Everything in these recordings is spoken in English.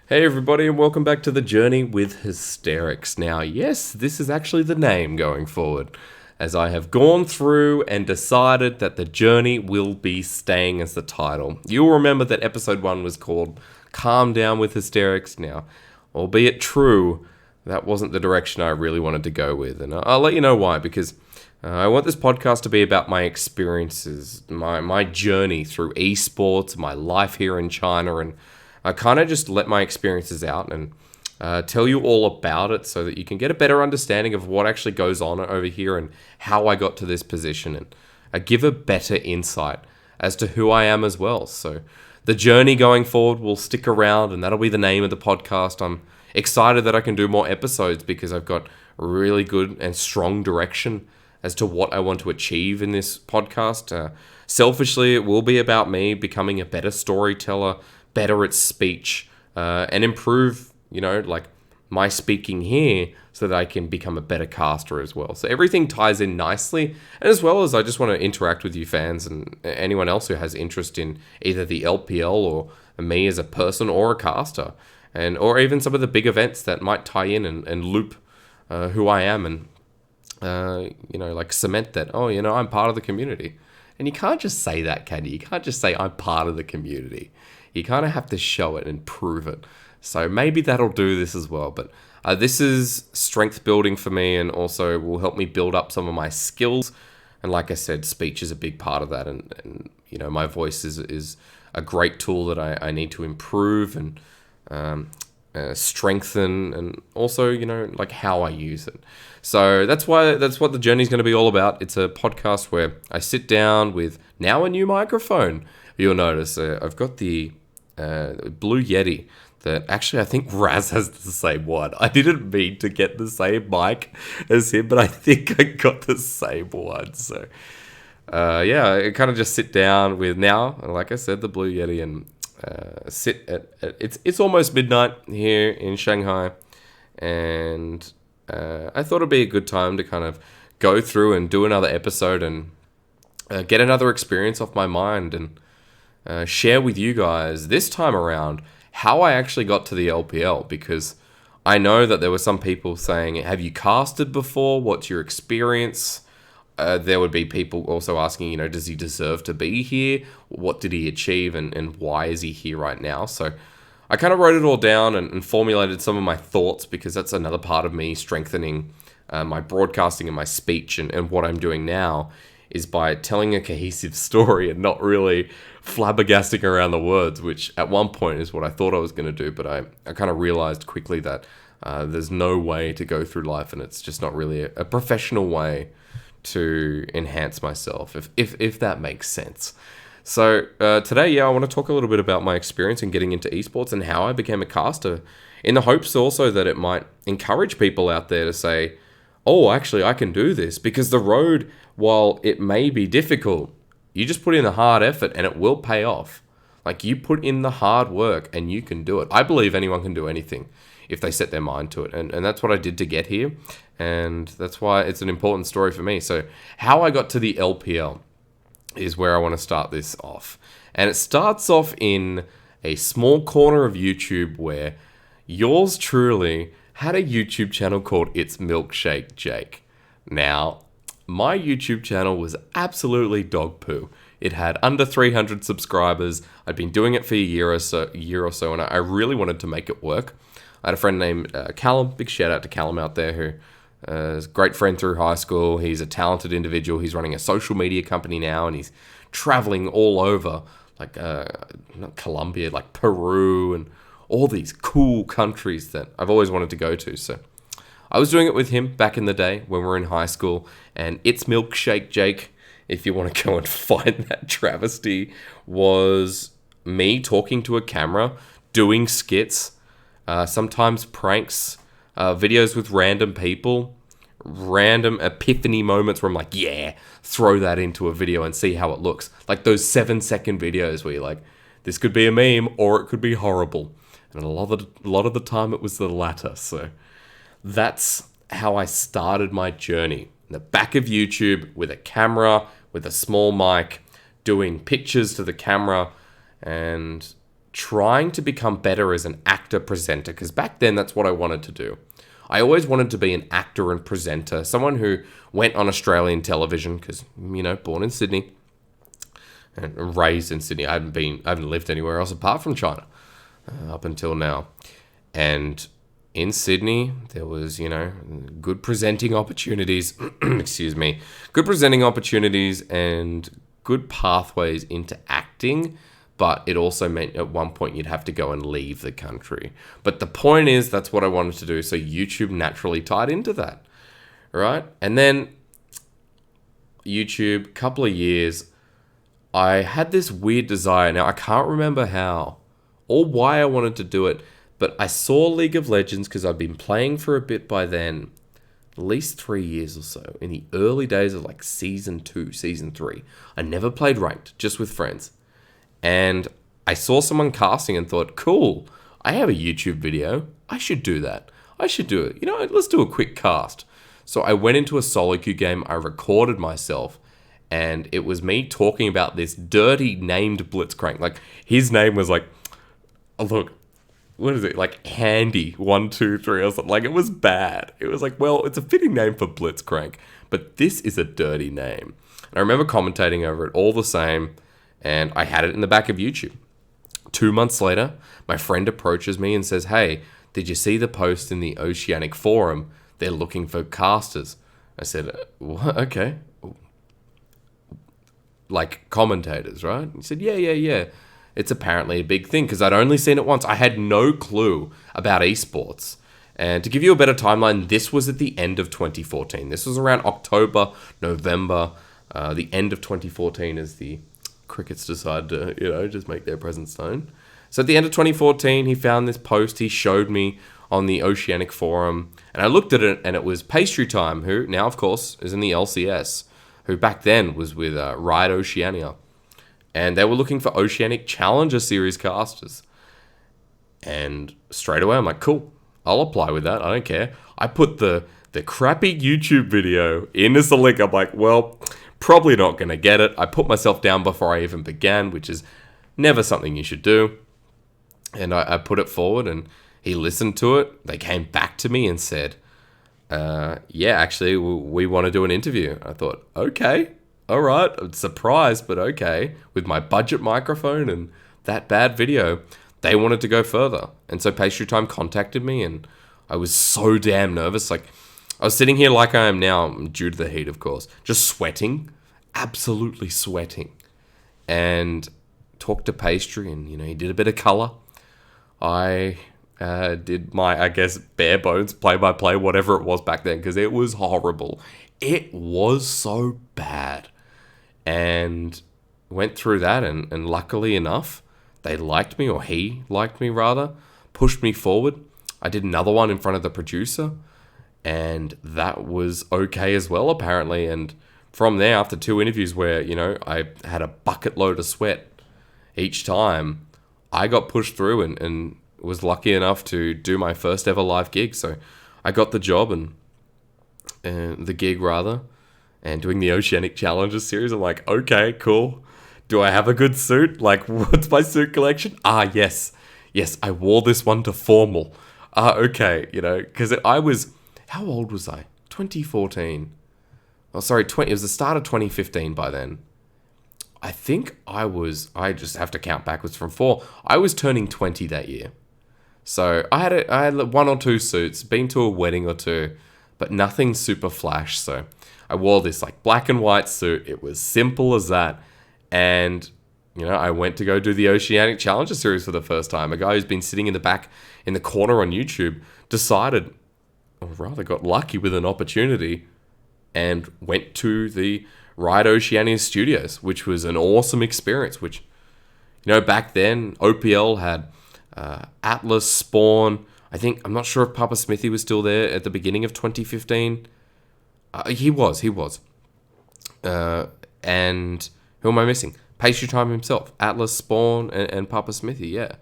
Hey everybody, and welcome back to the journey with Hysterics. Now, yes, this is actually the name going forward, as I have gone through and decided that the journey will be staying as the title. You'll remember that episode 1 was called Calm Down with Hysterics. Now, albeit true, that wasn't the direction I really wanted to go with, and I'll let you know why, because I want this podcast to be about my experiences, my journey through esports, my life here in China, and I kind of just let my experiences out and tell you all about it so that you can get a better understanding of what actually goes on over here and how I got to this position, and give a better insight as to who I am as well. So the journey going forward will stick around, and that'll be the name of the podcast. I'm excited that I can do more episodes because I've got really good and strong direction as to what I want to achieve in this podcast. Selfishly, it will be about me becoming a better storyteller, better at speech, and improve, like my speaking here so that I can become a better caster as well. So everything ties in nicely. And as well as I just want to interact with you fans and anyone else who has interest in either the LPL or me as a person or a caster, or even some of the big events that might tie in and loop who I am and, like cement that, I'm part of the community. And you can't just say that, can you? You can't just say I'm part of the community. You kind of have to show it and prove it. So maybe that'll do this as well. But this is strength building for me, and also will help me build up some of my skills. And like I said, speech is a big part of that. And my voice is a great tool that I need to improve and strengthen, and also, like how I use it. So that's what the journey is going to be all about. It's a podcast where I sit down with now a new microphone. You'll notice I've got the Blue Yeti that actually I think Raz has the same one. I didn't mean to get the same mic as him, but I think I got the same one. So I kind of just sit down with now, like I said, the Blue Yeti, and sit at it's almost midnight here in Shanghai, and I thought it'd be a good time to kind of go through and do another episode and get another experience off my mind, and share with you guys this time around how I actually got to the LPL, because I know that there were some people saying, have you casted before? What's your experience? There would be people also asking, does he deserve to be here? What did he achieve, and why is he here right now? So I kind of wrote it all down and formulated some of my thoughts, because that's another part of me strengthening my broadcasting and my speech, and what I'm doing now is by telling a cohesive story and not really flabbergasting around the words, which at one point is what I thought I was going to do, but I kind of realized quickly that there's no way to go through life, and it's just not really a professional way to enhance myself, if that makes sense. So today, I want to talk a little bit about my experience in getting into esports and how I became a caster, in the hopes also that it might encourage people out there to say, oh, actually, I can do this, because the road, while it may be difficult, you just put in the hard effort and it will pay off. Like, you put in the hard work and you can do it. I believe anyone can do anything if they set their mind to it. And that's what I did to get here. And that's why it's an important story for me. So how I got to the LPL is where I want to start this off. And it starts off in a small corner of YouTube where yours truly had a YouTube channel called It's Milkshake Jake. Now, my YouTube channel was absolutely dog poo. It had under 300 subscribers. I'd been doing it for a year or so, and I really wanted to make it work. I had a friend named Callum. Big shout out to Callum out there, who is a great friend through high school. He's a talented individual. He's running a social media company now, and he's traveling all over, like not Colombia, like Peru, and all these cool countries that I've always wanted to go to. So I was doing it with him back in the day when we were in high school, and It's Milkshake Jake, if you want to go and find that travesty, was me talking to a camera, doing skits, sometimes pranks, videos with random people, random epiphany moments where I'm like, yeah, throw that into a video and see how it looks. Like those 7-second videos where you're like, this could be a meme or it could be horrible. And a lot of the time it was the latter. So that's how I started my journey. In the back of YouTube with a camera, with a small mic, doing pictures to the camera, and trying to become better as an actor presenter, because back then that's what I wanted to do. I always wanted to be an actor and presenter, someone who went on Australian television, because, born in Sydney and raised in Sydney. I haven't lived anywhere else apart from China up until now. And in Sydney, there was, good presenting opportunities, excuse me, good presenting opportunities and good pathways into acting. But it also meant at one point you'd have to go and leave the country. But the point is, that's what I wanted to do. So YouTube naturally tied into that, right? And then YouTube, couple of years, I had this weird desire. Now, I can't remember how or why I wanted to do it, but I saw League of Legends because I'd been playing for a bit by then, at least 3 years or so, in the early days of like Season 2, Season 3. I never played ranked, just with friends. And I saw someone casting and thought, cool, I have a YouTube video. I should do that. I should do it. Let's do a quick cast. So I went into a solo queue game. I recorded myself. And it was me talking about this dirty named Blitzcrank. Like, his name was like, look, what is it? Like, Handy 123 or something. Like, it was bad. It was like, well, it's a fitting name for Blitzcrank. But this is a dirty name. And I remember commentating over it all the same. And I had it in the back of YouTube. 2 months later, my friend approaches me and says, hey, did you see the post in the Oceanic forum? They're looking for casters. I said, what? Okay. Like commentators, right? He said, yeah. It's apparently a big thing because I'd only seen it once. I had no clue about esports. And to give you a better timeline, this was at the end of 2014. This was around October, November, the end of 2014 as the crickets decide to, just make their presence known. So at the end of 2014, he found this post he showed me on the Oceanic forum, and I looked at it, and it was Pastry Time, who now, of course, is in the LCS, who back then was with Riot Oceania, and they were looking for Oceanic Challenger Series casters. And straight away, I'm like, cool, I'll apply with that. I don't care. I put the crappy YouTube video in as the link. I'm like, well, probably not going to get it. I put myself down before I even began, which is never something you should do. And I put it forward, and he listened to it. They came back to me and said, yeah, actually, we want to do an interview. I thought, okay, all right. I'm surprised, but okay. With my budget microphone and that bad video, they wanted to go further. And so Pastry Time contacted me, and I was so damn nervous. Like, I was sitting here like I am now, due to the heat, of course, just sweating, absolutely sweating. And talked to Pastry, and, he did a bit of color. I did my, I guess, bare bones play-by-play, whatever it was back then, because it was horrible. It was so bad. And went through that, and luckily enough, they liked me, or he liked me rather, pushed me forward. I did another one in front of the producer, and that was okay as well, apparently. And from there, after 2 interviews where, I had a bucket load of sweat each time, I got pushed through and was lucky enough to do my first ever live gig. So I got the job and the gig rather, and doing the Oceanic Challenger series. I'm like, okay, cool. Do I have a good suit? Like, what's my suit collection? Yes, I wore this one to formal. Okay, because I was, how old was I? 2014. Oh, sorry, it was the start of 2015 by then. I think I just have to count backwards from 4. I was turning 20 that year. So I had 1 or 2 suits, been to a wedding or 2, but nothing super flash. So I wore this like black and white suit. It was simple as that. And, I went to go do the Oceanic Challenger series for the first time. A guy who's been sitting in the back in the corner on YouTube decided, or rather got lucky with an opportunity, and went to the Riot Oceania studios, which was an awesome experience, which, back then, OPL had Atlas, Spawn. I'm not sure if Papa Smithy was still there at the beginning of 2015. He was. And who am I missing? Pastry Time himself. Atlas, Spawn, and Papa Smithy, yeah.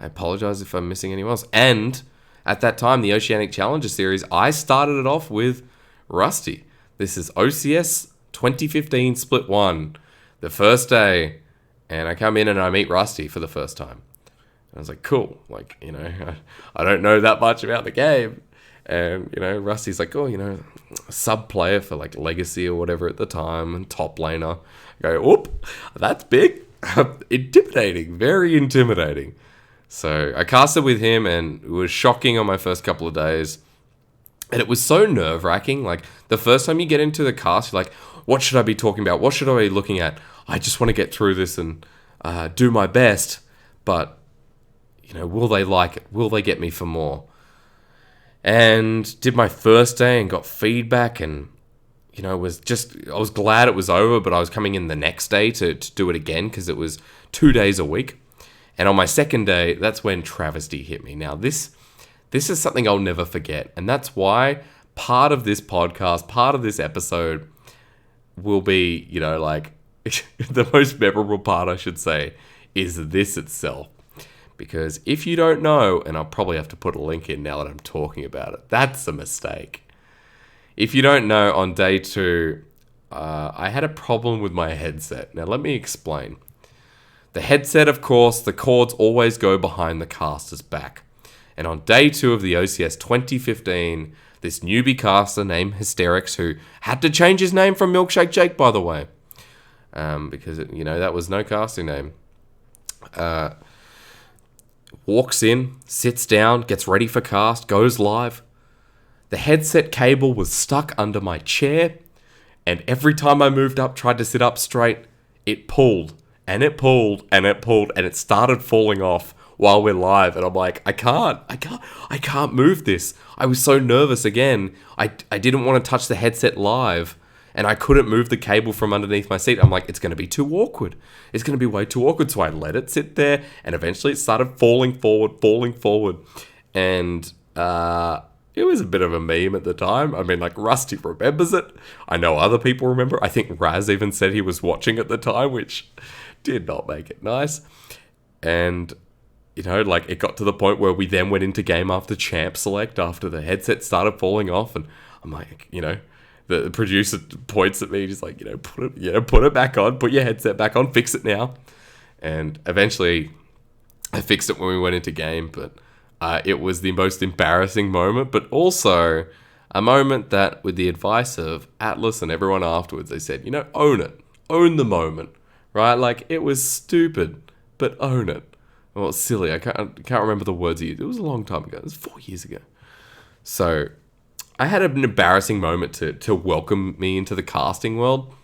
I apologize if I'm missing anyone else. And at that time, the Oceanic Challenger series, I started it off with Rusty. This is OCS 2015 Split 1, the first day. And I come in and I meet Rusty for the first time. I was like, cool. Like, I don't know that much about the game. And, Rusty's like, sub player for like Legacy or whatever at the time, and top laner. I go, whoop, that's big. Intimidating, very intimidating. So I casted with him, and it was shocking on my first couple of days. And it was so nerve-wracking. Like, the first time you get into the cast, you're like, what should I be talking about? What should I be looking at? I just want to get through this and do my best. But, will they like it? Will they get me for more? And did my first day and got feedback, and I was glad it was over, but I was coming in the next day to do it again because it was 2 days a week. And on my second day, that's when travesty hit me. Now, this is something I'll never forget, and that's why part of this podcast, part of this episode will be, the most memorable part, I should say, is this itself. Because if you don't know, and I'll probably have to put a link in now that I'm talking about it, that's a mistake. If you don't know, on day 2, I had a problem with my headset. Now, let me explain. The headset, of course, the cords always go behind the caster's back. And on day 2 of the OCS 2015, this newbie caster named Hysterics, who had to change his name from Milkshake Jake, by the way, because, that was no casting name, walks in, sits down, gets ready for cast, goes live. The headset cable was stuck under my chair, and every time I moved up, tried to sit up straight, it pulled, and it pulled, and it pulled, and it started falling off while we're live. And I'm like, I can't move this. I was so nervous again. I didn't want to touch the headset live, and I couldn't move the cable from underneath my seat. I'm like, it's going to be too awkward. It's going to be way too awkward. So I let it sit there, and eventually it started falling forward. And it was a bit of a meme at the time. I mean, like, Rusty remembers it. I know other people remember. I think Raz even said he was watching at the time, which did not make it nice. And, it got to the point where we then went into game after champ select after the headset started falling off. And I'm like, the producer points at me, he's like, put it back on, put your headset back on, fix it now. And eventually I fixed it when we went into game, but it was the most embarrassing moment, but also a moment that, with the advice of Atlas and everyone afterwards, they said, own it. Own the moment, right? Like, it was stupid, but own it. Well, it's silly. I can't remember the words he used. It was a long time ago. It was 4 years ago. So I had an embarrassing moment to welcome me into the casting world.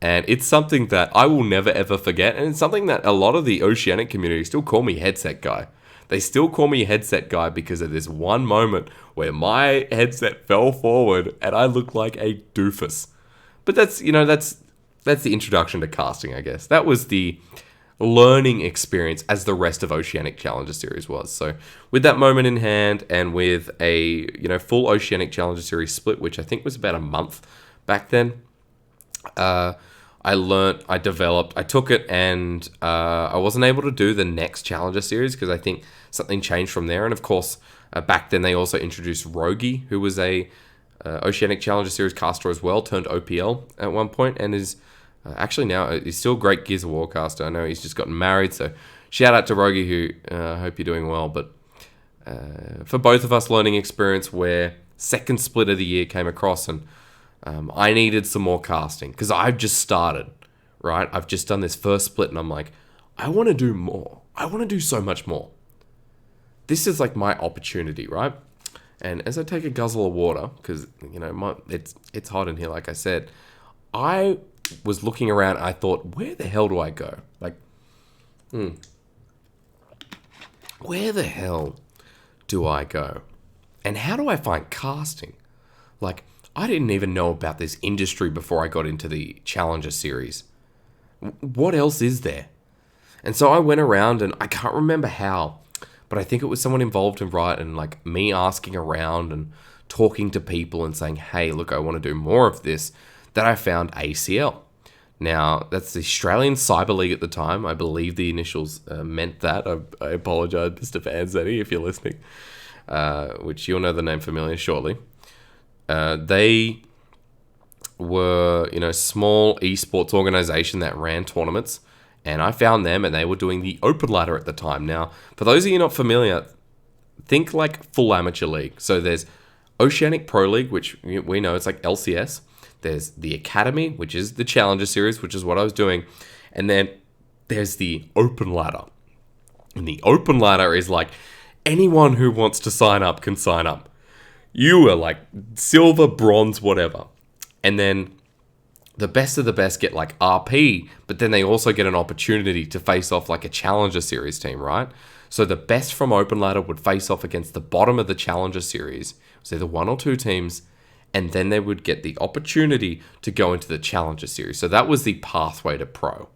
And it's something that I will never, ever forget. And it's something that a lot of the Oceanic community still call me headset guy. They still call me headset guy because of this one moment where my headset fell forward and I looked like a doofus. But that's the introduction to casting, I guess. That was the learning experience, as the rest of Oceanic Challenger Series was. So with that moment in hand, and with a full Oceanic Challenger Series split, which I think was about a month back then, I learnt, I developed, I took it, and I wasn't able to do the next Challenger Series because I think something changed from there. And of course, back then they also introduced Rogi, who was a Oceanic Challenger Series caster as well, turned OPL at one point, and is actually now he's still a great Gears of War caster. I know he's just gotten married, so shout out to Rogi, who I hope you're doing well. But for both of us, learning experience where second split of the year came across, and I needed some more casting because I've just started, right? I've just done this first split, and I'm like, I want to do more. I want to do so much more. This is like my opportunity, right? And as I take a guzzle of water, because it's hot in here, like I said, I was looking around. I thought, where the hell do I go? Like, where the hell do I go? And how do I find casting? Like, I didn't even know about this industry before I got into the Challenger Series. What else is there? And so I went around, and I can't remember how, but I think it was someone involved in Riot, and like me asking around and talking to people and saying, hey, look, I want to do more of this, that I found ACL. Now, that's the Australian Cyber League at the time. I believe the initials meant that. I apologize, Mr. Vanzetti, if you're listening, which you'll know the name familiar shortly. They were, small esports organization that ran tournaments, And I found them, and they were doing the open ladder at the time. Now, for those of you not familiar, think like full amateur league. So there's Oceanic Pro League, which we know it's like LCS. There's the Academy, which is the Challenger Series, which is what I was doing. And then there's the open ladder. And the open ladder is like anyone who wants to sign up can sign up. You are like silver, bronze, whatever. And then the best of the best get like RP, but then they also get an opportunity to face off like a Challenger Series team, right? So the best from open ladder would face off against the bottom of the Challenger Series. So either one or two teams, and then they would get the opportunity to go into the Challenger Series. So that was the pathway to pro,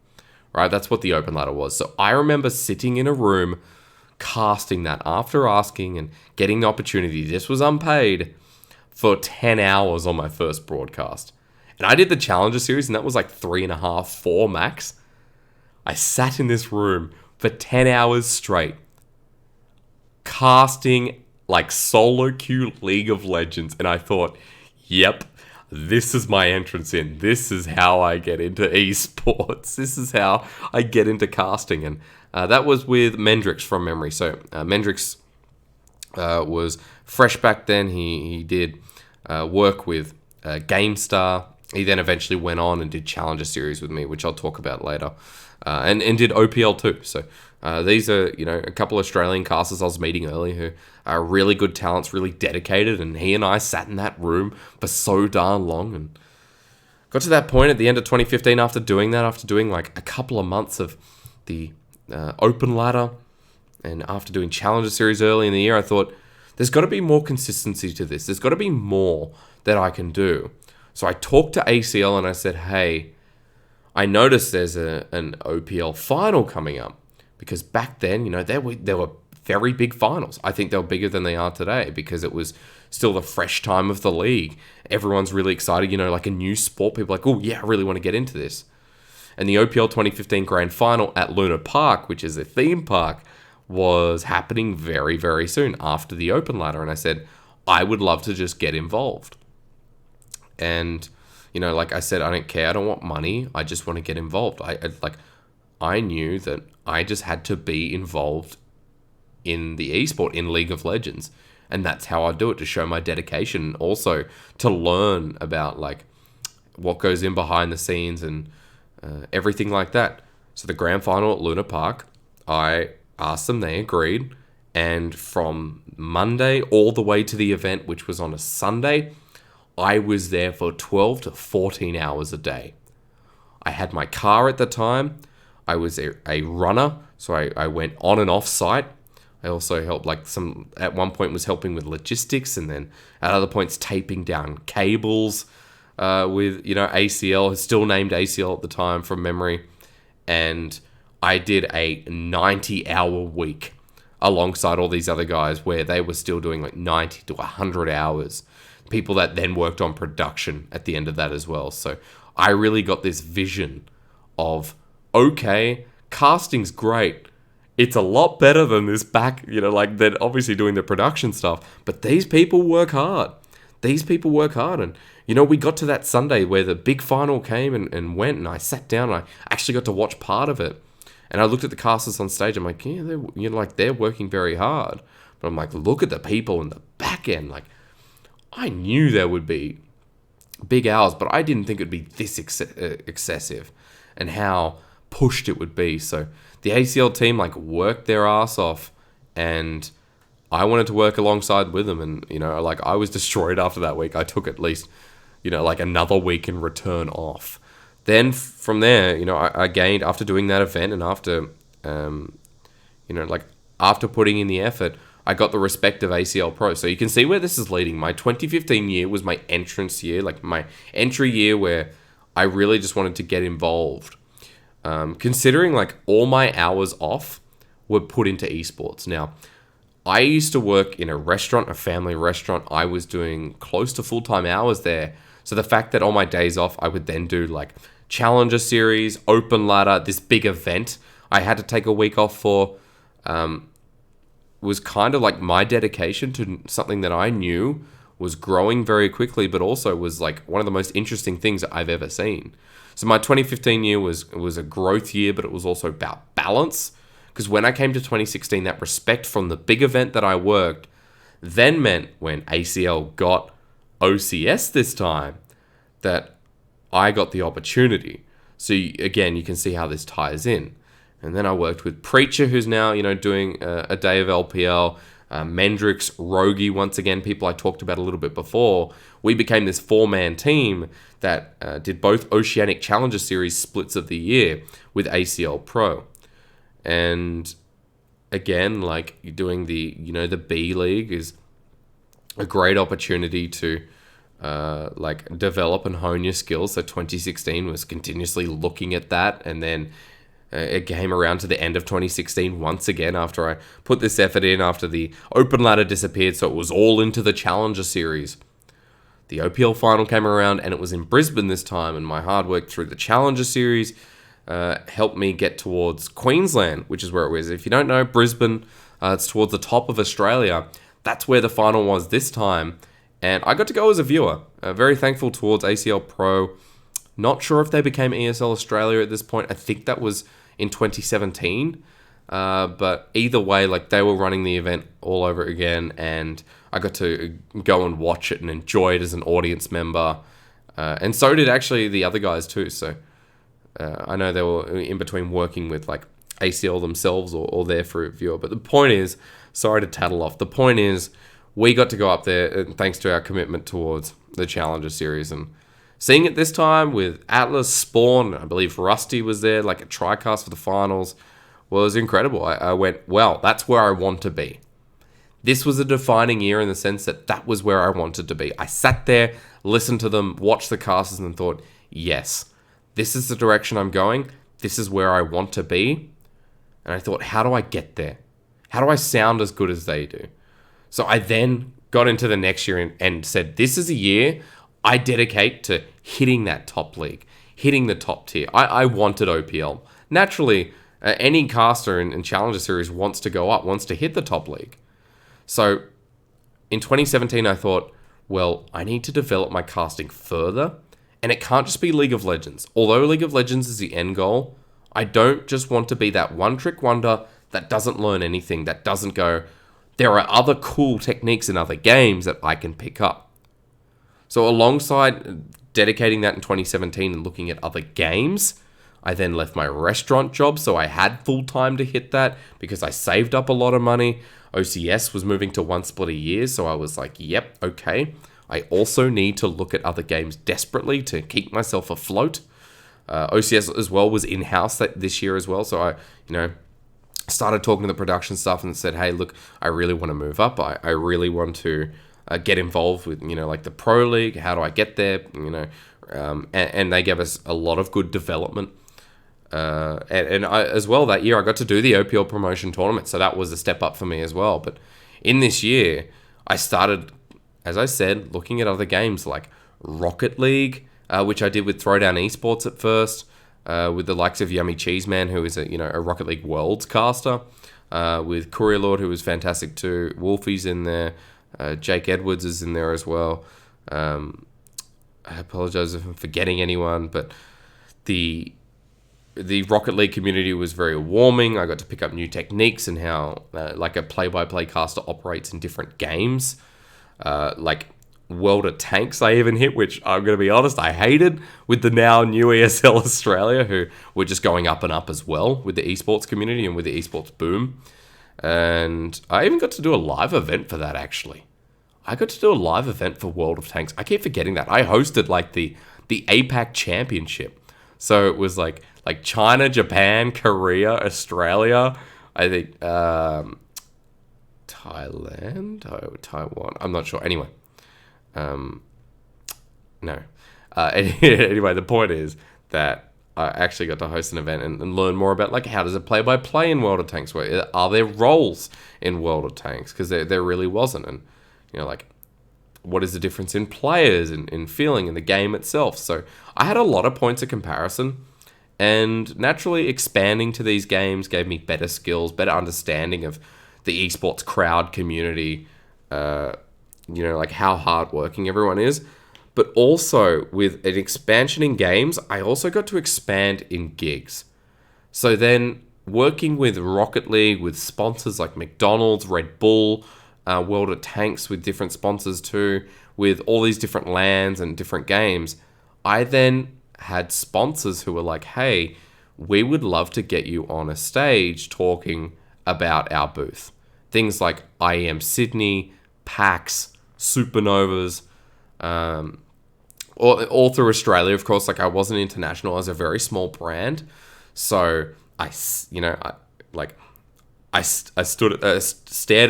right? That's what the open ladder was. So I remember sitting in a room casting that after asking and getting the opportunity. This was unpaid for 10 hours on my first broadcast. And I did the Challenger Series, and that was like 3.5, 4 max. I sat in this room for 10 hours straight, casting like solo queue League of Legends. And I thought, yep, this is my entrance in. This is how I get into esports. This is how I get into casting. And that was with Mendrix from memory. So Mendrix was fresh back then. He did work with GameStar. He then eventually went on and did Challenger Series with me, which I'll talk about later, and did OPL too. So these are, a couple of Australian casters I was meeting earlier who are really good talents, really dedicated, and he and I sat in that room for so darn long and got to that point at the end of 2015 after doing like a couple of months of the open ladder and after doing Challenger Series early in the year, I thought, there's got to be more consistency to this. There's got to be more that I can do. So I talked to ACL and I said, hey, I noticed there's an OPL final coming up. Because back then, there were very big finals. I think they were bigger than they are today because it was still the fresh time of the league. Everyone's really excited, like a new sport. People are like, oh, yeah, I really want to get into this. And the OPL 2015 Grand Final at Luna Park, which is a theme park, was happening very, very soon after the open ladder. And I said, I would love to just get involved. And, like I said, I don't care. I don't want money. I just want to get involved. I knew that I just had to be involved in the esport, in League of Legends. And that's how I do it, to show my dedication. Also, to learn about, what goes in behind the scenes and everything like that. So the grand final at Luna Park, I asked them, they agreed. And from Monday all the way to the event, which was on a Sunday, I was there for 12 to 14 hours a day. I had my car at the time. I was a runner, so I went on and off site. I also helped, at one point was helping with logistics, and then at other points taping down cables with, ACL, still named ACL at the time from memory. And I did a 90-hour week alongside all these other guys where they were still doing 90 to 100 hours. People that then worked on production at the end of that as well. So I really got this vision of, okay, casting's great. It's a lot better than this back, than obviously doing the production stuff. But these people work hard. And, we got to that Sunday where the big final came and went, and I sat down and I actually got to watch part of it. And I looked at the casters on stage. I'm like, yeah, they're working very hard. But I'm like, look at the people in the back end. I knew there would be big hours, but I didn't think it would be this excessive and how pushed it would be. So the ACL team worked their ass off, and I wanted to work alongside with them. And, I was destroyed after that week. I took at least, another week in return off. Then from there, I gained, after doing that event and after, after putting in the effort, I got the respect of ACL Pro. So you can see where this is leading. My 2015 year was my entrance year, my entry year where I really just wanted to get involved. Considering all my hours off were put into esports. Now, I used to work in a restaurant, a family restaurant. I was doing close to full-time hours there. So the fact that on my days off, I would then do Challenger Series, Open Ladder, this big event I had to take a week off for, was kind of my dedication to something that I knew was growing very quickly, but also was like one of the most interesting things that I've ever seen. So my 2015 year was a growth year, but it was also about balance. Because when I came to 2016, that respect from the big event that I worked then meant when ACL got OCS this time, that I got the opportunity. So again, you can see how this ties in. And then I worked with Preacher, who's now, doing a day of LPL. Mendrix, Rogi, once again, people I talked about a little bit before. We became this 4-man team that did both Oceanic Challenger Series splits of the year with ACL Pro. And again, like doing the B League is a great opportunity to develop and hone your skills. So 2016 was continuously looking at that, and then it came around to the end of 2016 once again after I put this effort in after the open ladder disappeared, so it was all into the Challenger Series. The OPL Final came around, and it was in Brisbane this time, and my hard work through the Challenger Series helped me get towards Queensland, which is where it was. If you don't know, Brisbane, it's towards the top of Australia. That's where the final was this time, and I got to go as a viewer. Very thankful towards ACL Pro. Not sure if they became ESL Australia at this point. I think that was in 2017. But either way, like they were running the event all over again, and I got to go and watch it and enjoy it as an audience member. And so did actually the other guys too. So I know they were in between working with like ACL themselves or there for a viewer. But the point is, sorry to tattle off. The point is, we got to go up there thanks to our commitment towards the Challenger Series, and seeing it this time with Atlas, Spawn, I believe Rusty was there, like a TriCast for the finals, was incredible. I went, well, that's where I want to be. This was a defining year in the sense that that was where I wanted to be. I sat there, listened to them, watched the casters, and thought, yes, this is the direction I'm going. This is where I want to be. And I thought, how do I get there? How do I sound as good as they do? So I then got into the next year and said, this is a year I dedicate to hitting that top league, hitting the top tier. I wanted OPL. Naturally, any caster in Challenger Series wants to go up, wants to hit the top league. So in 2017, I thought, well, I need to develop my casting further, and it can't just be League of Legends. Although League of Legends is the end goal, I don't just want to be that one-trick wonder that doesn't learn anything, that doesn't go, there are other cool techniques in other games that I can pick up. So alongside dedicating that in 2017 and looking at other games, I then left my restaurant job, so I had full time to hit that because I saved up a lot of money. OCS was moving to 1 split a year, so I was like, yep, okay. I also need to look at other games desperately to keep myself afloat. OCS as well was in-house this year as well, so I, started talking to the production staff and said, hey, look, I really want to move up. I really want to get involved with, like the Pro League. How do I get there? And they gave us a lot of good development. And I, as well, that year I got to do the OPL promotion tournament. So that was a step up for me as well. But in this year, I started, as I said, looking at other games like Rocket League, which I did with Throwdown Esports at first. With the likes of Yummy Cheeseman, who is a Rocket League Worlds caster, with Courier Lord, who was fantastic too. Wolfie's in there. Jake Edwards is in there as well. I apologize if I'm forgetting anyone, but the Rocket League community was very warming. I got to pick up new techniques and how like a play-by-play caster operates in different games. Like World of Tanks I even hit, which I'm going to be honest, I hated, with the now new ESL Australia, who were just going up and up as well with the esports community and with the esports boom. And I even got to do a live event for that, actually. I got to do a live event for World of Tanks. I keep forgetting that. I hosted like the APAC Championship. So it was like China, Japan, Korea, Australia, I think Thailand, Taiwan. I'm not sure. Anyway. No. Anyway, the point is that I actually got to host an event and learn more about like how does it play-by-play in World of Tanks work? Are there roles in World of Tanks? Because there really wasn't. And like what is the difference in players and in feeling in the game itself? So I had a lot of points of comparison, and naturally expanding to these games gave me better skills, better understanding of the esports crowd community, like how hardworking everyone is. But also with an expansion in games, I also got to expand in gigs. So then working with Rocket League, with sponsors like McDonald's, Red Bull, World of Tanks with different sponsors too, with all these different lands and different games, I then had sponsors who were like, hey, we would love to get you on a stage talking about our booth. Things like IEM Sydney, PAX, Supernovas, all through Australia, of course. Like, I wasn't international. I was a very small brand. So I stared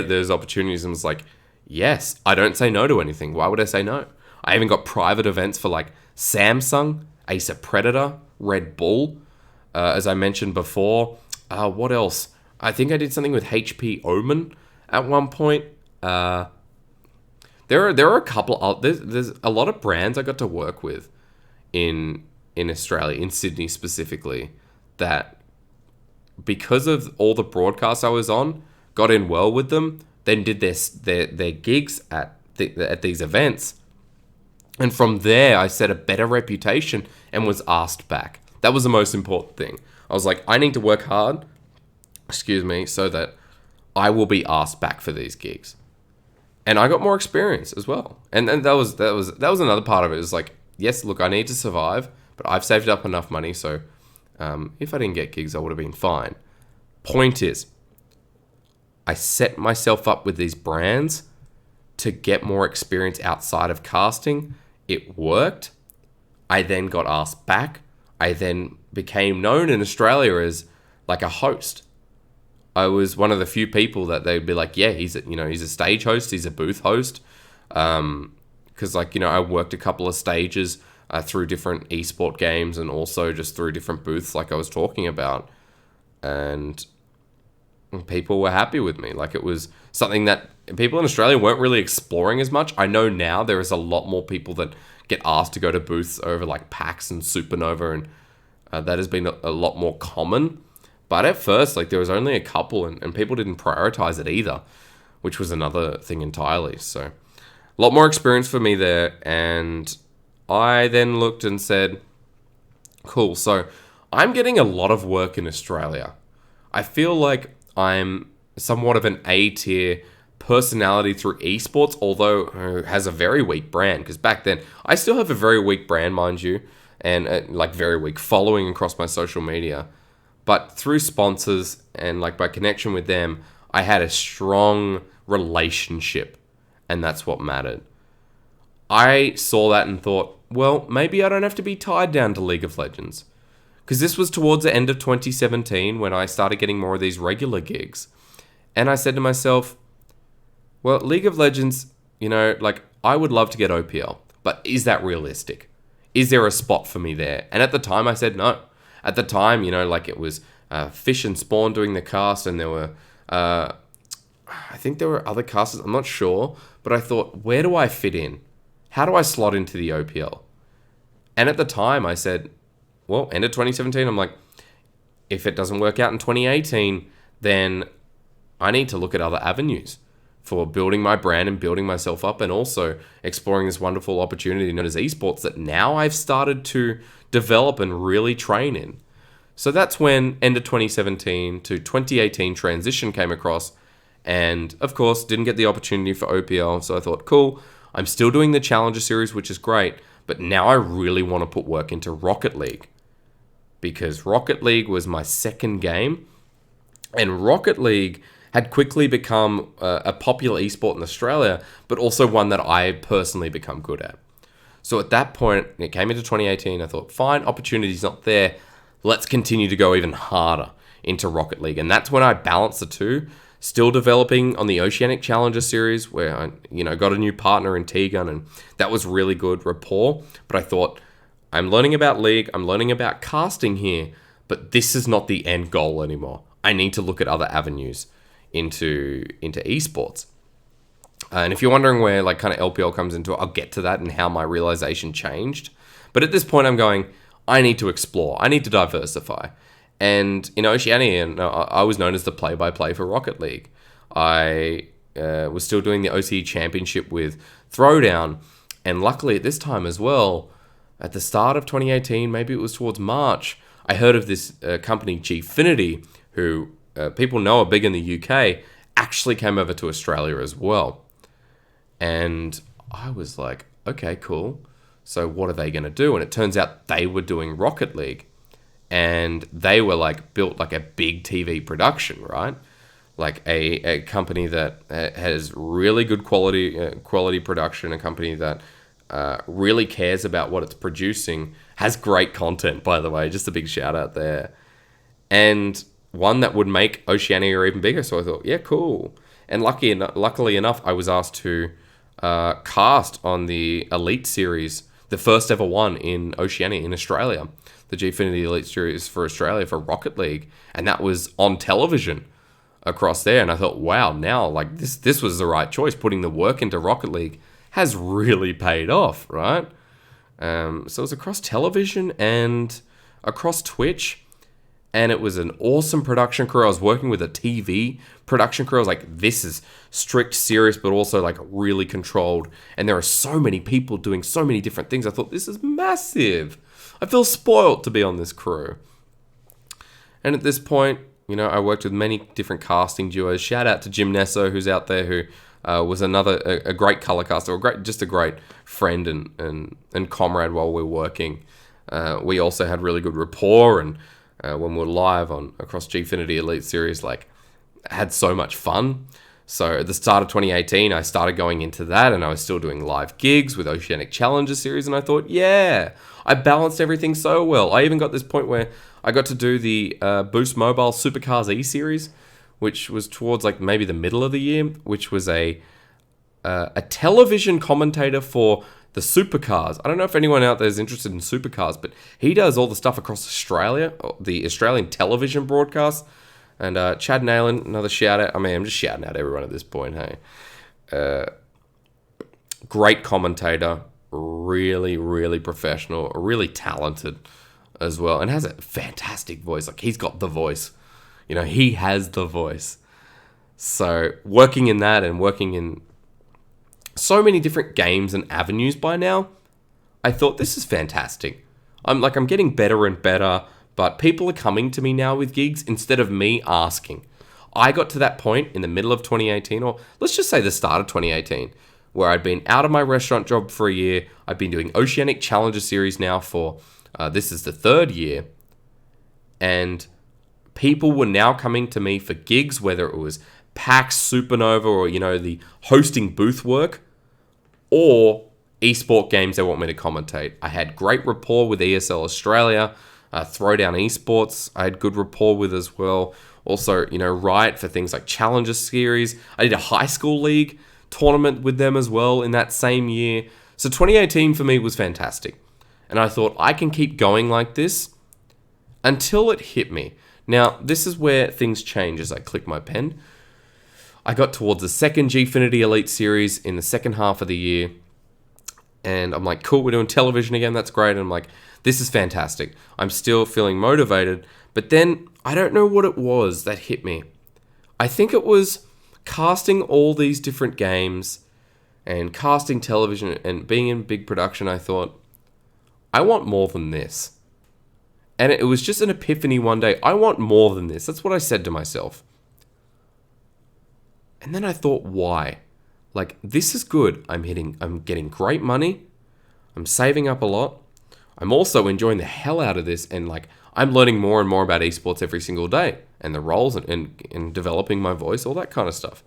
at those opportunities and was like, yes, I don't say no to anything. Why would I say no? I even got private events for like Samsung, Acer Predator, Red Bull, as I mentioned before. What else? I think I did something with HP Omen at one point. There are a couple. There's a lot of brands I got to work with in Australia, in Sydney specifically, that because of all the broadcasts I was on, got in well with them. Then did their gigs at these events, and from there I set a better reputation and was asked back. That was the most important thing. I was like, I need to work hard, so that I will be asked back for these gigs. And I got more experience as well. And that was another part of it. It was like, yes, look, I need to survive, but I've saved up enough money, so if I didn't get gigs, I would have been fine. Point is, I set myself up with these brands to get more experience outside of casting. It worked. I then got asked back. I then became known in Australia as like a host. I was one of the few people that they'd be like, yeah, he's a stage host, he's a booth host. Because I worked a couple of stages through different esport games and also just through different booths like I was talking about. And people were happy with me. Like, it was something that people in Australia weren't really exploring as much. I know now there is a lot more people that get asked to go to booths over like PAX and Supernova, and that has been a lot more common. But at first, like, there was only a couple, and people didn't prioritize it either, which was another thing entirely. So a lot more experience for me there. And I then looked and said, cool, so I'm getting a lot of work in Australia. I feel like I'm somewhat of an A-tier personality through esports, although has a very weak brand. Because back then, I still have a very weak brand, mind you, and very weak following across my social media. But through sponsors and like by connection with them, I had a strong relationship, and that's what mattered. I saw that and thought, well, maybe I don't have to be tied down to League of Legends. Because this was towards the end of 2017 when I started getting more of these regular gigs. And I said to myself, well, League of Legends, I would love to get OPL, but is that realistic? Is there a spot for me there? And at the time I said no. At the time, it was Fish and Spawn doing the cast, and there were, I think there were other casters, I'm not sure, but I thought, where do I fit in? How do I slot into the OPL? And at the time I said, well, end of 2017, I'm like, if it doesn't work out in 2018, then I need to look at other avenues for building my brand and building myself up, and also exploring this wonderful opportunity known as esports that now I've started to develop and really train in. So that's when end of 2017 to 2018 transition came across, and of course didn't get the opportunity for OPL. So I thought, cool, I'm still doing the Challenger Series, which is great, but now I really want to put work into Rocket League, because Rocket League was my second game, and Rocket League had quickly become a popular esport in Australia, but also one that I personally become good at. So at that point, it came into 2018, I thought, fine, opportunity's not there. Let's continue to go even harder into Rocket League. And that's when I balanced the two, still developing on the Oceanic Challenger Series, where I got a new partner in T-Gun, and that was really good rapport. But I thought, I'm learning about League, I'm learning about casting here, but this is not the end goal anymore. I need to look at other avenues into esports. And if you're wondering where kind of LPL comes into it, I'll get to that and how my realization changed. But at this point, I'm going, I need to explore. I need to diversify. And in Oceania, I was known as the play-by-play for Rocket League. I was still doing the OCE Championship with Throwdown. And luckily at this time as well, at the start of 2018, maybe it was towards March, I heard of this company, Gfinity, who people know are big in the UK, actually came over to Australia as well. And I was like, okay, cool. So what are they going to do? And it turns out they were doing Rocket League. And they were like built like a big TV production, right? Like a company that has really good quality production, a company that really cares about what it's producing, has great content, by the way, just a big shout out there. And one that would make Oceania even bigger. So I thought, yeah, cool. And luckily enough, I was asked to cast on the Elite Series, the first ever one in Oceania, in Australia, the Gfinity Elite Series for Australia for Rocket League. And that was on television across there. And I thought, wow, now like this was the right choice. Putting the work into Rocket League has really paid off, right? So it was across television and across Twitch. And it was an awesome production crew. I was working with a TV production crew. I was like, this is strict, serious, but also like really controlled. And there are so many people doing so many different things. I thought, this is massive. I feel spoiled to be on this crew. And at this point, you know, I worked with many different casting duos. Shout out to Jim Nesso, who's out there, who was a great color caster, just a great friend and comrade while we were working. We also had really good rapport, and when we were live across Gfinity Elite Series, like, had so much fun. So at the start of 2018, I started going into that, and I was still doing live gigs with Oceanic Challenger Series, and I thought, yeah, I balanced everything so well. I even got this point where I got to do the Boost Mobile Supercars E Series, which was towards like maybe the middle of the year, which was a television commentator for the supercars. I don't know if anyone out there is interested in supercars, but he does all the stuff across Australia, the Australian television broadcast. And Chad Nayland, another shout out. I mean, I'm just shouting out everyone at this point, hey. Great commentator, really, really professional, really talented as well, and has a fantastic voice. Like, he's got the voice. You know, he has the voice. So working in that and working in so many different games and avenues by now, I thought, this is fantastic. I'm getting better and better, but people are coming to me now with gigs instead of me asking. I got to that point in the middle of 2018, or let's just say the start of 2018, where I'd been out of my restaurant job for a year. I've been doing Oceanic Challenger Series now for, this is the third year. And people were now coming to me for gigs, whether it was PAX, Supernova, or, you know, the hosting booth work, or esport games they want me to commentate. I had great rapport with ESL Australia, Throwdown Esports, I had good rapport with as well. Also, you know, Riot for things like Challenger Series. I did a high school league tournament with them as well in that same year. So 2018 for me was fantastic. And I thought, I can keep going like this until it hit me. Now, this is where things change as I click my pen. I got towards the second Gfinity Elite Series in the second half of the year. And I'm like, cool, we're doing television again. That's great. And I'm like, this is fantastic. I'm still feeling motivated. But then I don't know what it was that hit me. I think it was casting all these different games and casting television and being in big production. I thought, I want more than this. And it was just an epiphany one day. I want more than this. That's what I said to myself. And then I thought, why? Like, this is good. I'm getting great money. I'm saving up a lot. I'm also enjoying the hell out of this. And like, I'm learning more and more about esports every single day. And the roles and developing my voice, all that kind of stuff.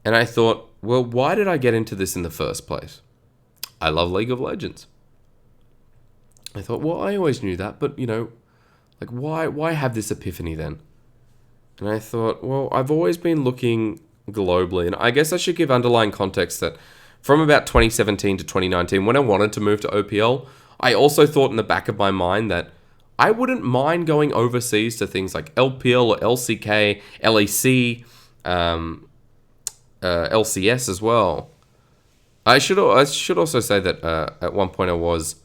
And I thought, well, why did I get into this in the first place? I love League of Legends. I thought, well, I always knew that. But, you know, like, why have this epiphany then? And I thought, well, I've always been looking globally, and I guess I should give underlying context that from about 2017 to 2019, when I wanted to move to OPL, I also thought in the back of my mind that I wouldn't mind going overseas to things like LPL or LCK, LEC, LCS as well. I should also say that at one point I was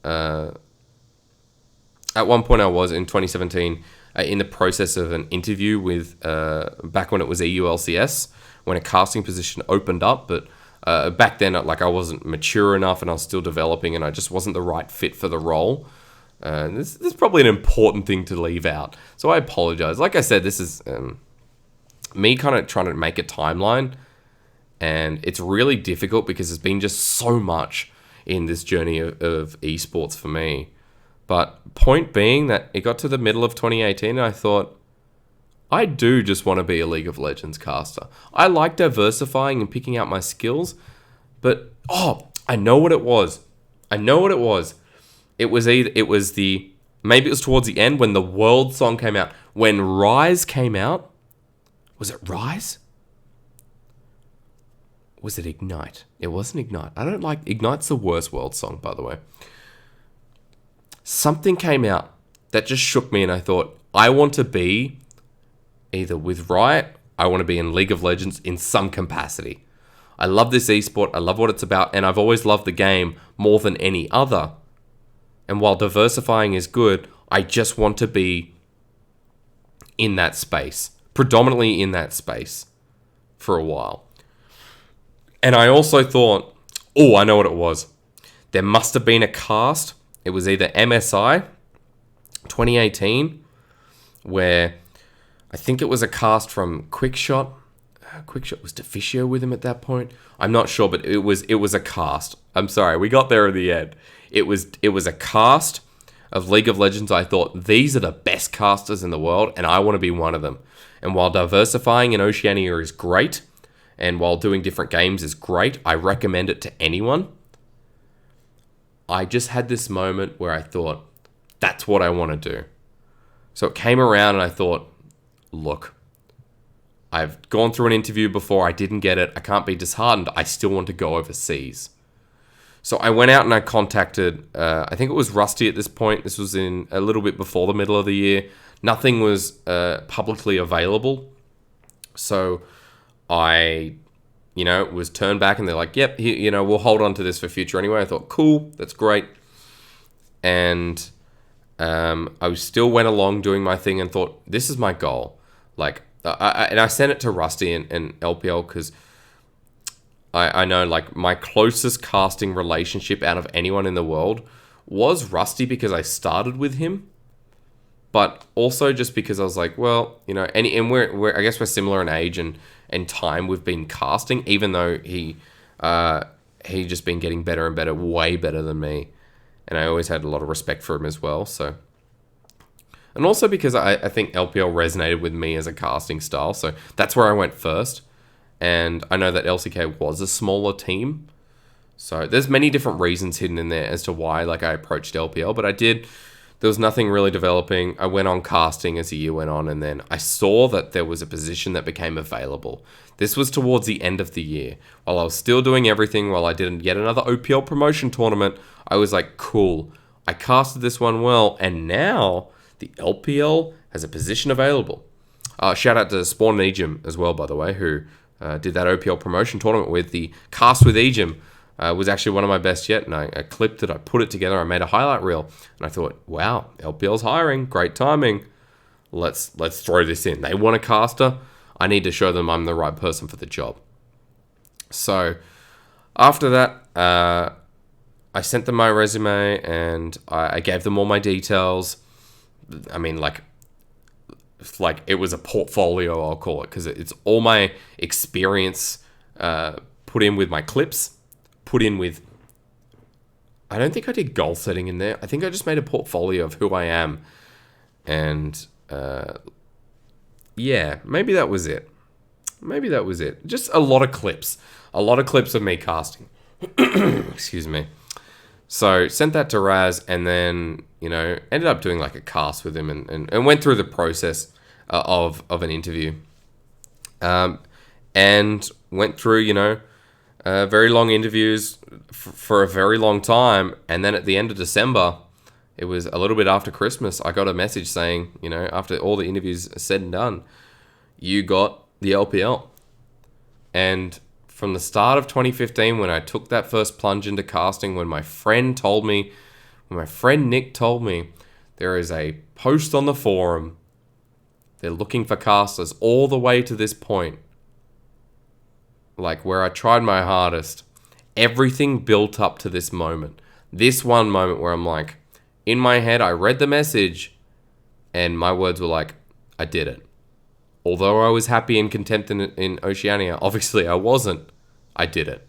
in 2017 in the process of an interview with, back when it was EULCS, when a casting position opened up, but back then, like, I wasn't mature enough and I was still developing and I just wasn't the right fit for the role. This is probably an important thing to leave out. So I apologize. Like I said, this is me kind of trying to make a timeline, and it's really difficult because there's been just so much in this journey of esports for me. But point being that it got to the middle of 2018 and I thought, I do just want to be a League of Legends caster. I like diversifying and picking out my skills, but I know what it was. It was maybe it was towards the end when the World song came out. When Rise came out, was it Rise? Was it Ignite? It wasn't Ignite. I don't like Ignite's the worst World song, by the way. Something came out that just shook me, and I thought, I want to be either with Riot, I want to be in League of Legends in some capacity. I love this esport, I love what it's about, and I've always loved the game more than any other. And while diversifying is good, I just want to be in that space, predominantly in that space for a while. And I also thought, I know what it was. There must have been a cast. It was either MSI 2018, where I think it was a cast from Quickshot. Quickshot was Deficio with him at that point. I'm not sure, but it was a cast. I'm sorry, we got there in the end. It was a cast of League of Legends. I thought, these are the best casters in the world, and I want to be one of them. And while diversifying in Oceania is great, and while doing different games is great, I recommend it to anyone. I just had this moment where I thought, that's what I want to do. So it came around and I thought, look, I've gone through an interview before, I didn't get it, I can't be disheartened, I still want to go overseas. So I went out and I contacted, I think it was Rusty at this point, this was in a little bit before the middle of the year, nothing was publicly available, so I was turned back and they're like, yep, we'll hold on to this for future anyway. I thought, cool, that's great. And I still went along doing my thing and thought, this is my goal. Like, I sent it to Rusty and LPL because I know, like, my closest casting relationship out of anyone in the world was Rusty because I started with him. But also just because I was like, well, and we're I guess we're similar in age and time we've been casting, even though he just been getting better and better, way better than me. And I always had a lot of respect for him as well. So, and also because I think LPL resonated with me as a casting style. So that's where I went first. And I know that LCK was a smaller team. So there's many different reasons hidden in there as to why, like, I approached LPL, but there was nothing really developing. I went on casting as the year went on, and then I saw that there was a position that became available. This was towards the end of the year. While I was still doing everything, while I didn't get another OPL promotion tournament, I was like, cool, I casted this one well, and now the LPL has a position available. Shout out to Spawn and Ejim as well, by the way, who did that OPL promotion tournament with the cast with Ejim. Was actually one of my best yet, and I clipped it, I put it together, I made a highlight reel, and I thought, wow, LPL's hiring, great timing, let's throw this in. They want a caster, I need to show them I'm the right person for the job. So after that, I sent them my resume, and I gave them all my details. I mean, like it was a portfolio, I'll call it, because it's all my experience put in with my clips, put in with, I don't think I did goal setting in there. I think I just made a portfolio of who I am. And yeah, maybe that was it. Just a lot of clips. A lot of clips of me casting. Excuse me. So sent that to Raz, and then, ended up doing like a cast with him and went through the process of an interview. And went through, very long interviews for a very long time. And then at the end of December, it was a little bit after Christmas, I got a message saying, after all the interviews are said and done, you got the LPL. And from the start of 2015, when I took that first plunge into casting, when my friend Nick told me, there is a post on the forum They're looking for casters all the way to this point. Like where I tried my hardest. Everything built up to this moment. This one moment where I'm like, in my head, I read the message and my words were like, I did it. Although I was happy and content in Oceania, obviously I wasn't. I did it.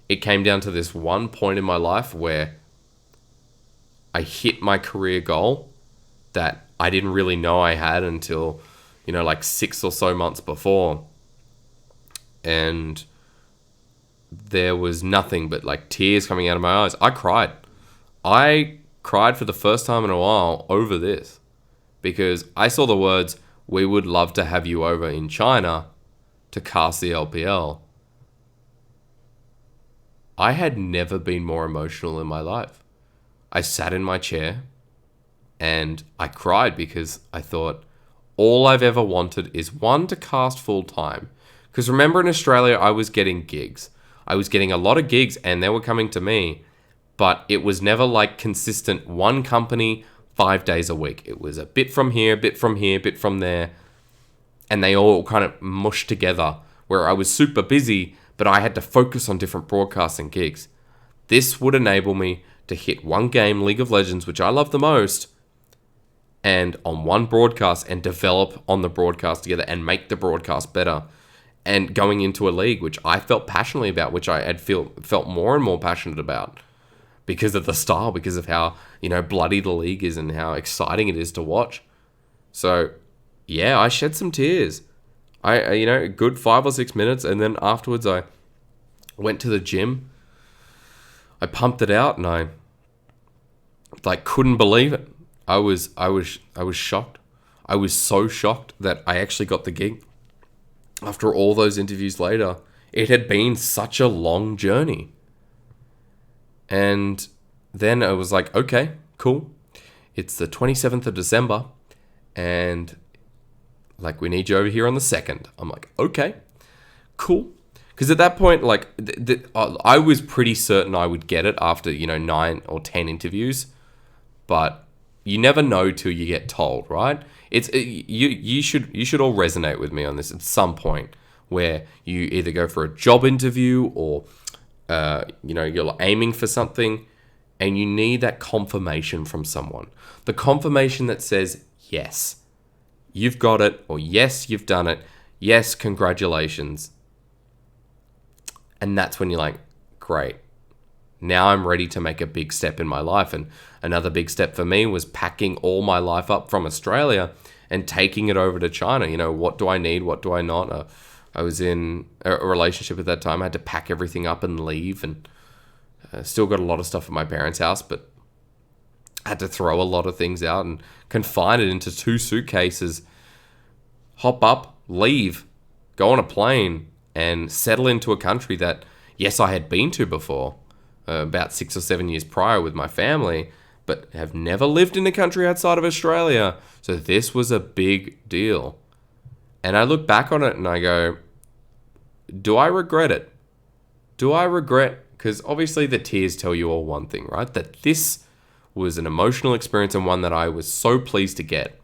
It came down to this one point in my life where I hit my career goal that I didn't really know I had until, like 6 or so months before. And there was nothing but like tears coming out of my eyes. I cried. I cried for the first time in a while over this because I saw the words, "We would love to have you over in China to cast the LPL." I had never been more emotional in my life. I sat in my chair and I cried because I thought all I've ever wanted is one, to cast full time. Because remember, in Australia, I was getting gigs. I was getting a lot of gigs and they were coming to me, but it was never like consistent one company 5 days a week. It was a bit from here, bit from here, bit from there. And they all kind of mushed together where I was super busy, but I had to focus on different broadcasting gigs. This would enable me to hit one game, League of Legends, which I love the most, and on one broadcast and develop on the broadcast together and make the broadcast better. And going into a league, which I felt passionately about, which I had felt more and more passionate about because of the style, because of how, bloody the league is and how exciting it is to watch. So, yeah, I shed some tears. I a good 5 or 6 minutes, and then afterwards I went to the gym. I pumped it out, and I couldn't believe it. I was shocked. I was so shocked that I actually got the gig. After all those interviews later, it had been such a long journey. And then I was like, okay, cool. It's the 27th of December, and we need you over here on the 2nd. I'm like, okay, cool. Because at that point, I was pretty certain I would get it after, 9 or 10 interviews. But you never know till you get told, right? You should all resonate with me on this at some point, where you either go for a job interview or you're aiming for something and you need that confirmation from someone. The confirmation that says, yes, you've got it, or yes, you've done it. Yes, congratulations. And that's when you're like, great. Now I'm ready to make a big step in my life. And another big step for me was packing all my life up from Australia and taking it over to China. What do I need? What do I not? I was in a relationship at that time. I had to pack everything up and leave, and still got a lot of stuff at my parents' house, but I had to throw a lot of things out and confine it into 2 suitcases, hop up, leave, go on a plane, and settle into a country that, yes, I had been to before, about 6 or 7 years prior with my family, but have never lived in a country outside of Australia. So this was a big deal. And I look back on it and I go, do I regret it? Do I regret? Because obviously the tears tell you all one thing, right? That this was an emotional experience and one that I was so pleased to get.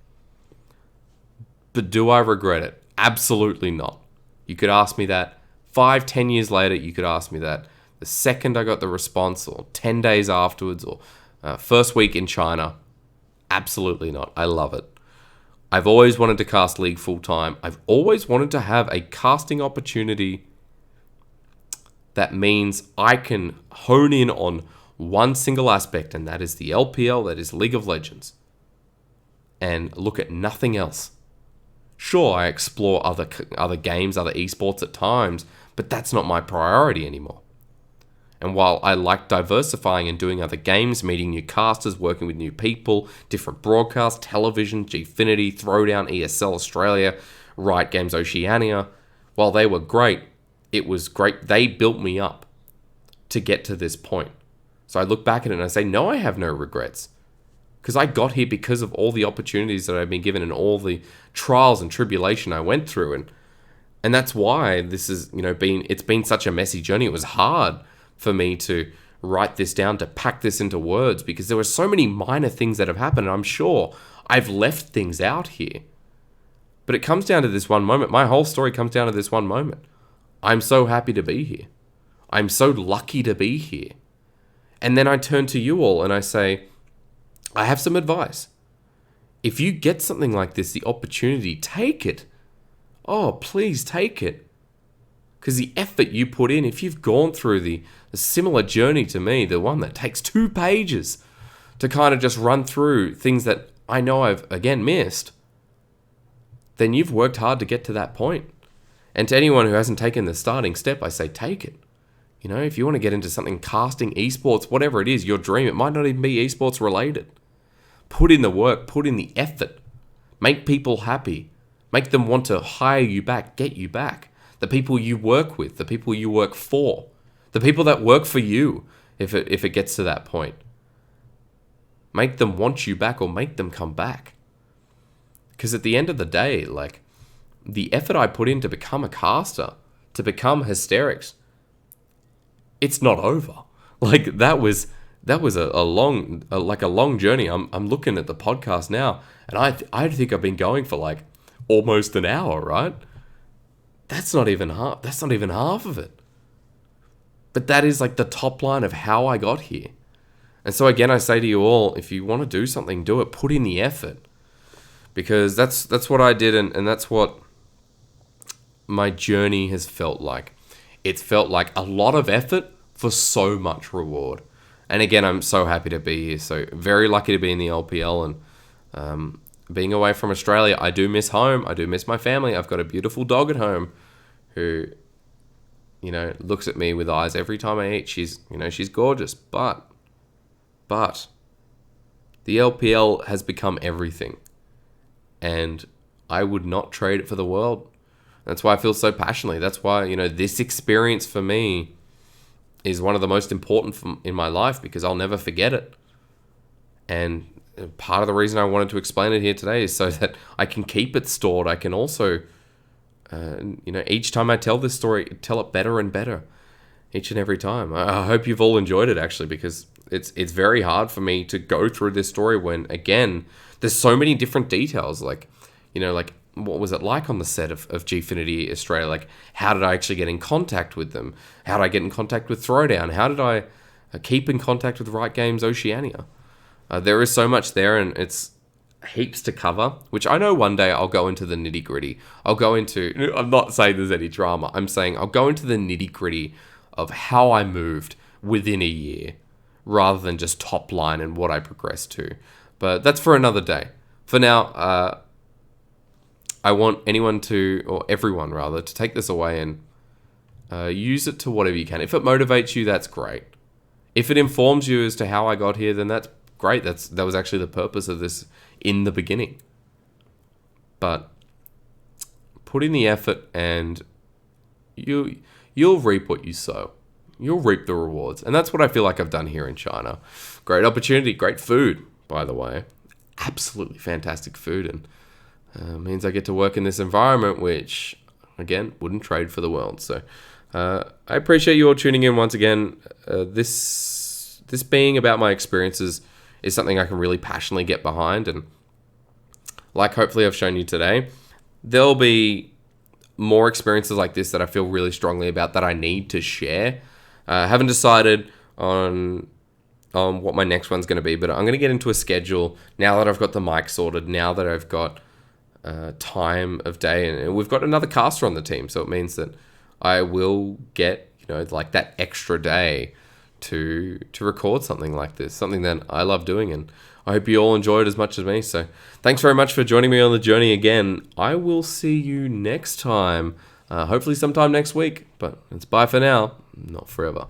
But do I regret it? Absolutely not. You could ask me that 5, 10 years later. You could ask me that the second I got the response, or 10 days afterwards, or first week in China. Absolutely not. I love it. I've always wanted to cast League full time. I've always wanted to have a casting opportunity that means I can hone in on one single aspect, and that is the LPL, that is League of Legends, and look at nothing else. Sure, I explore other games, other esports at times, but that's not my priority anymore. And while I like diversifying and doing other games, meeting new casters, working with new people, different broadcasts, television, Gfinity, Throwdown, ESL Australia, Riot Games Oceania, while they were great, it was great. They built me up to get to this point. So I look back at it and I say, no, I have no regrets. Because I got here because of all the opportunities that I've been given and all the trials and tribulation I went through. And that's why this is, it's been such a messy journey. It was hard for me to write this down, to pack this into words, because there were so many minor things that have happened. And I'm sure I've left things out here. But it comes down to this one moment. My whole story comes down to this one moment. I'm so happy to be here. I'm so lucky to be here. And then I turn to you all and I say, I have some advice. If you get something like this, the opportunity, take it. Oh, please take it. Because the effort you put in, if you've gone through the similar journey to me, the one that takes 2 pages to kind of just run through things that I know I've, again, missed, then you've worked hard to get to that point. And to anyone who hasn't taken the starting step, I say take it. You know, if you want to get into something, casting, esports, whatever it is, your dream, it might not even be esports related. Put in the work, put in the effort. Make people happy. Make them want to hire you back, get you back. The people you work with, the people you work for, the people that work for you, if it gets to that point. Make them want you back or make them come back. Because at the end of the day, like, the effort I put in to become a caster, to become Hysterics, it's not over. Like, that was a long journey. I'm looking at the podcast now, and I think I've been going for like almost an hour, right? That's not even half of it. But that is like the top line of how I got here. And so again, I say to you all, if you want to do something, do it. Put in the effort. Because that's what I did, and that's what my journey has felt like. It's felt like a lot of effort for so much reward. And again, I'm so happy to be here. So very lucky to be in the LPL, and being away from Australia. I do miss home. I do miss my family. I've got a beautiful dog at home who, you know, looks at me with eyes every time I eat. She's gorgeous. But the LPL has become everything. And I would not trade it for the world. That's why I feel so passionately. That's why, you know, this experience for me is one of the most important in my life, because I'll never forget it. And part of the reason I wanted to explain it here today is so that I can keep it stored. I can also, each time I tell this story, tell it better and better each and every time. I hope you've all enjoyed it, actually, because it's very hard for me to go through this story when, again, there's so many different details. Like, you know, like, what was it like on the set of Gfinity Australia? Like, how did I actually get in contact with them? How did I get in contact with Throwdown? How did I keep in contact with Right Games Oceania? There is so much there, and it's heaps to cover, which I know one day I'll go into the nitty gritty. I'm not saying there's any drama. I'm saying I'll go into the nitty gritty of how I moved within a year, rather than just top line and what I progressed to. But that's for another day. For now, I want anyone to, or everyone rather, to take this away and use it to whatever you can. If it motivates you, that's great. If it informs you as to how I got here, then that's great. That was actually the purpose of this in the beginning. But put in the effort, and you'll reap what you sow. You'll reap the rewards. And that's what I feel like I've done here in China. Great opportunity, great food, by the way. Absolutely fantastic food, and means I get to work in this environment, which, again, wouldn't trade for the world. So I appreciate you all tuning in once again. This being about my experiences is something I can really passionately get behind, and like hopefully I've shown you today, there'll be more experiences like this that I feel really strongly about that I need to share. I haven't decided on what my next one's going to be, but I'm going to get into a schedule now that I've got the mic sorted, now that I've got time of day, and we've got another caster on the team, so it means that I will get, you know, like that extra day to record something like this, something that I love doing, and I hope you all enjoy it as much as me. So thanks very much for joining me on the journey again. I will see you next time, hopefully sometime next week, but it's bye for now, not forever.